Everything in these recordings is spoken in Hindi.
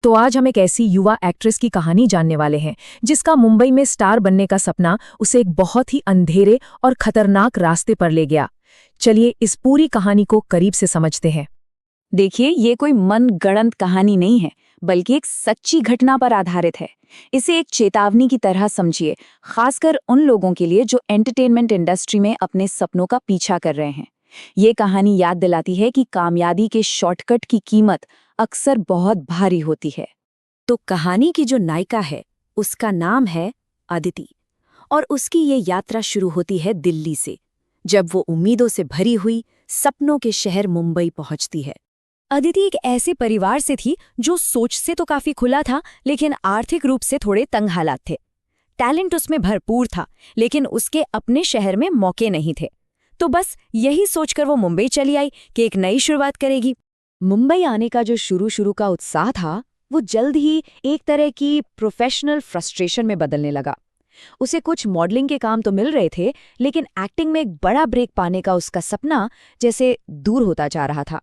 तो आज हम एक ऐसी युवा एक्ट्रेस की कहानी जानने वाले हैं जिसका मुंबई में स्टार बनने का सपना उसे एक बहुत ही अंधेरे और खतरनाक रास्ते पर ले गया। चलिए इस पूरी कहानी को करीब से समझते हैं। देखिए, ये कोई मनगढ़ंत कहानी नहीं है, बल्कि एक सच्ची घटना पर आधारित है। इसे एक चेतावनी की तरह समझिए, खासकर उन लोगों के लिए जो एंटरटेनमेंट इंडस्ट्री में अपने सपनों का पीछा कर रहे हैं। ये कहानी याद दिलाती है कि कामयाबी के शॉर्टकट की कीमत अक्सर बहुत भारी होती है। तो कहानी की जो नायिका है, उसका नाम है अदिति, और उसकी ये यात्रा शुरू होती है दिल्ली से, जब वो उम्मीदों से भरी हुई सपनों के शहर मुंबई पहुंचती है। अदिति एक ऐसे परिवार से थी जो सोच से तो काफी खुला था, लेकिन आर्थिक रूप से थोड़े तंग हालात थे। टैलेंट उसमें भरपूर था, लेकिन उसके अपने शहर में मौके नहीं थे। तो बस यही सोचकर वो मुंबई चली आई कि एक नई शुरुआत करेगी। मुंबई आने का जो शुरू का उत्साह था, वो जल्द ही एक तरह की प्रोफेशनल फ्रस्ट्रेशन में बदलने लगा। उसे कुछ मॉडलिंग के काम तो मिल रहे थे, लेकिन एक्टिंग में एक बड़ा ब्रेक पाने का उसका सपना जैसे दूर होता जा रहा था।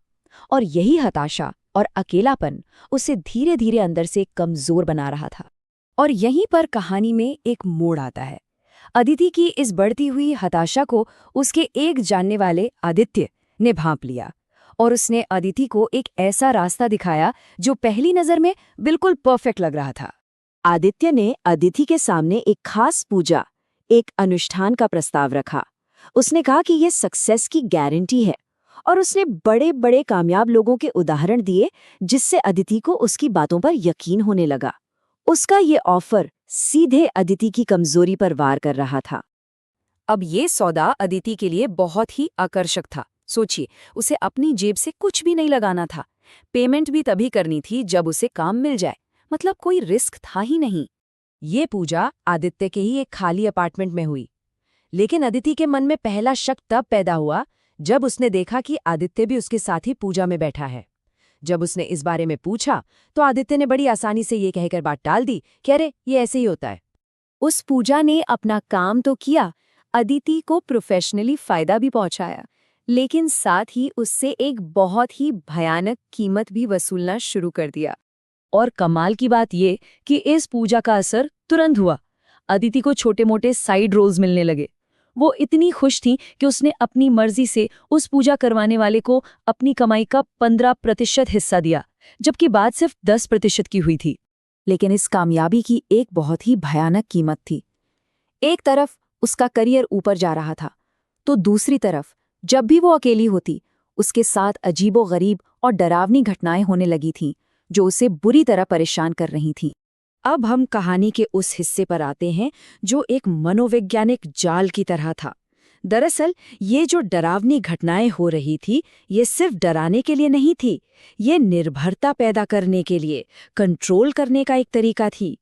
और यही हताशा और अकेलापन उसे धीरे धीरे अंदर से कमजोर बना रहा था। और यहीं पर कहानी में एक मोड़ आता है। अदिति की इस बढ़ती हुई हताशा को उसके एक जानने वाले आदित्य ने भांप लिया, और उसने अदिति को एक ऐसा रास्ता दिखाया जो पहली नजर में बिल्कुल परफेक्ट लग रहा था। आदित्य ने अदिति के सामने एक खास पूजा, एक अनुष्ठान का प्रस्ताव रखा। उसने कहा कि यह सक्सेस की गारंटी है, और उसने बड़े बड़े कामयाब लोगों के उदाहरण दिए, जिससे अदिति को उसकी बातों पर यकीन होने लगा। उसका ये ऑफर सीधे अदिति की कमजोरी पर वार कर रहा था। अब ये सौदा अदिति के लिए बहुत ही आकर्षक था। सोचिए, उसे अपनी जेब से कुछ भी नहीं लगाना था। पेमेंट भी तभी करनी थी जब उसे काम मिल जाए, मतलब कोई रिस्क था ही नहीं। ये पूजा आदित्य के ही एक खाली अपार्टमेंट में हुई, लेकिन अदिति के मन में पहला शक तब पैदा हुआ जब उसने देखा कि आदित्य भी उसके साथ ही पूजा में बैठा है। जब उसने इस बारे में पूछा तो आदित्य ने बड़ी आसानी से ये कहकर बात टाल दी कि अरे, ये ऐसे ही होता है। उस पूजा ने अपना काम तो किया, अदिति को प्रोफेशनली फायदा भी पहुंचाया, लेकिन साथ ही उससे एक बहुत ही भयानक कीमत भी वसूलना शुरू कर दिया। और कमाल की बात ये कि इस पूजा का असर तुरंत हुआ। अदिति को छोटे मोटे साइड रोल्स मिलने लगे। वो इतनी खुश थी कि उसने अपनी मर्जी से उस पूजा करवाने वाले को अपनी कमाई का 15% हिस्सा दिया, जबकि बात सिर्फ 10% की हुई थी। लेकिन इस कामयाबी की एक बहुत ही भयानक कीमत थी। एक तरफ उसका करियर ऊपर जा रहा था, तो दूसरी तरफ जब भी वो अकेली होती, उसके साथ अजीबोगरीब और डरावनी घटनाएं होने लगी थीं, जो उसे बुरी तरह परेशान कर रही थीं। अब हम कहानी के उस हिस्से पर आते हैं जो एक मनोवैज्ञानिक जाल की तरह था। दरअसल ये जो डरावनी घटनाएं हो रही थी, ये सिर्फ डराने के लिए नहीं थी, ये निर्भरता पैदा करने के लिए, कंट्रोल करने का एक तरीका थी।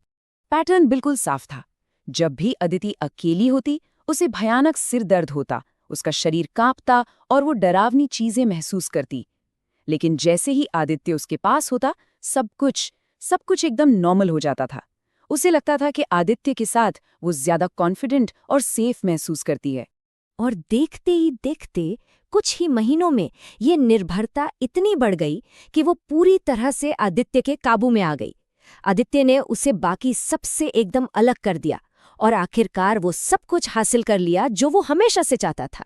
पैटर्न बिल्कुल साफ था। जब भी अदिति अकेली होती, उसे भयानक सिर दर्द होता, उसका शरीर कांपता और वो डरावनी चीजें महसूस करती। लेकिन जैसे ही आदित्य उसके पास होता, सब कुछ एकदम नॉर्मल हो जाता था। उसे लगता था कि आदित्य के साथ वो ज्यादा कॉन्फिडेंट और सेफ महसूस करती है। और देखते ही देखते कुछ ही महीनों में ये निर्भरता इतनी बढ़ गई कि वो पूरी तरह से आदित्य के काबू में आ गई। आदित्य ने उसे बाकी सबसे एकदम अलग कर दिया, और आखिरकार वो सब कुछ हासिल कर लिया जो वो हमेशा से चाहता था।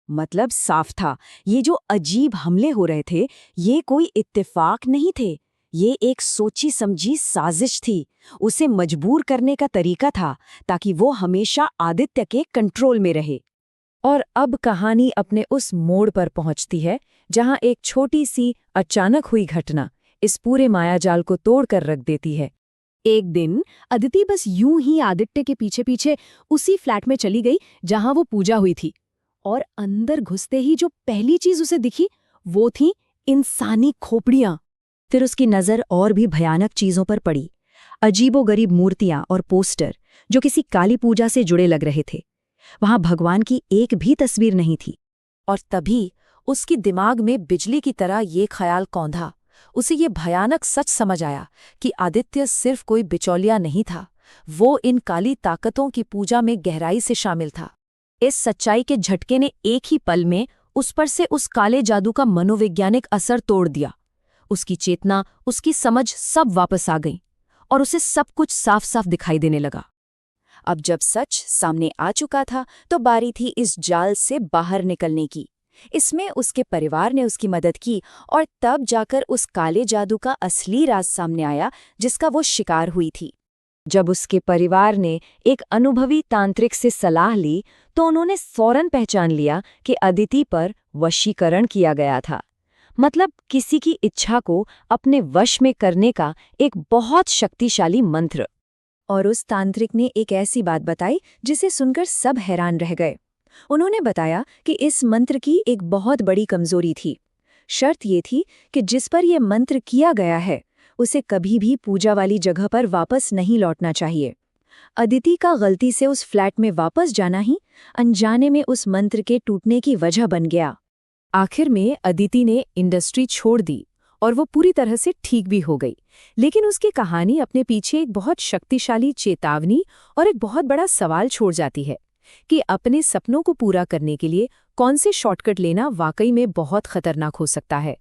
मतलब साफ था, ये जो अजीब हमले हो रहे थे, ये कोई इत्तेफाक नहीं थे। ये एक सोची समझी साजिश थी। उसे मजबूर करने का तरीका था, ताकि वो हमेशा आदित्य के कंट्रोल में रहे। और अब कहानी अपने उस मोड़ पर पहुंचती है जहां एक छोटी सी अचानक हुई घटना इस पूरे मायाजाल को तोड़कर रख देती है। एक दिन अदिति बस यूं ही आदित्य के पीछे पीछे उसी फ्लैट में चली गई जहां वो पूजा हुई थी, और अंदर घुसते ही जो पहली चीज उसे दिखी वो थी इंसानी खोपड़ियां। फिर उसकी नजर और भी भयानक चीजों पर पड़ी। अजीबोगरीब मूर्तियां और पोस्टर जो किसी काली पूजा से जुड़े लग रहे थे। वहां भगवान की एक भी तस्वीर नहीं थी। और तभी उसकी दिमाग में बिजली की तरह ये ख्याल कौंधा। उसे ये भयानक सच समझ आया कि आदित्य सिर्फ कोई बिचौलिया नहीं था, वो इन काली ताकतों की पूजा में गहराई से शामिल था। इस सच्चाई के झटके ने एक ही पल में उस पर से उस काले जादू का मनोवैज्ञानिक असर तोड़ दिया। उसकी चेतना, उसकी समझ सब वापस आ गई और उसे सब कुछ साफ साफ दिखाई देने लगा। अब जब सच सामने आ चुका था तो बारी थी इस जाल से बाहर निकलने की। इसमें उसके परिवार ने उसकी मदद की और तब जाकर उस काले जादू का असली राज सामने आया जिसका वो शिकार हुई थी। जब उसके परिवार ने एक अनुभवी तांत्रिक से सलाह ली तो उन्होंने फौरन पहचान लिया कि अदिति पर वशीकरण किया गया था, मतलब किसी की इच्छा को अपने वश में करने का एक बहुत शक्तिशाली मंत्र। और उस तांत्रिक ने एक ऐसी बात बताई जिसे सुनकर सब हैरान रह गए। उन्होंने बताया कि इस मंत्र की एक बहुत बड़ी कमजोरी थी। शर्त ये थी कि जिस पर यह मंत्र किया गया है उसे कभी भी पूजा वाली जगह पर वापस नहीं लौटना चाहिए। अदिति का गलती से उस फ्लैट में वापस जाना ही अनजाने में उस मंत्र के टूटने की वजह बन गया। आखिर में अदिति ने इंडस्ट्री छोड़ दी और वो पूरी तरह से ठीक भी हो गई, लेकिन उसकी कहानी अपने पीछे एक बहुत शक्तिशाली चेतावनी और एक बहुत बड़ा सवाल छोड़ जाती है कि अपने सपनों को पूरा करने के लिए कौन से शॉर्टकट लेना वाकई में बहुत खतरनाक हो सकता है।